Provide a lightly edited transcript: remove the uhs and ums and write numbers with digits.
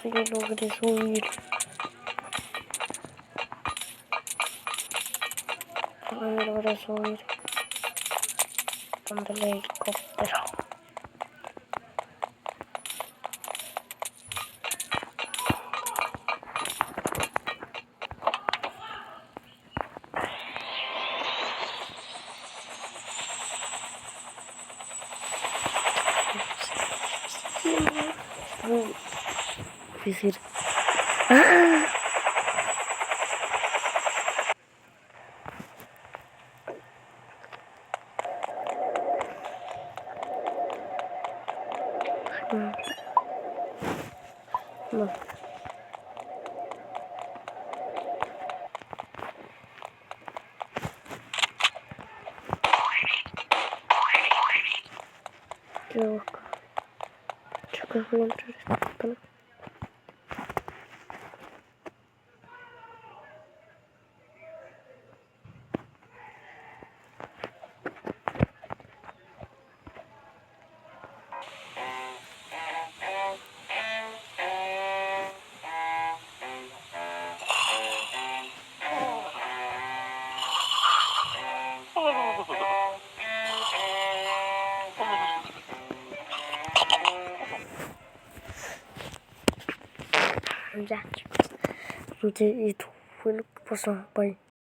Logre subir. Logre subir. Donde el helicóptero. Difícil. No. Yo creo que voy a entrar esta ventana. Ya, chicos, y fue lo que pasó. Bye.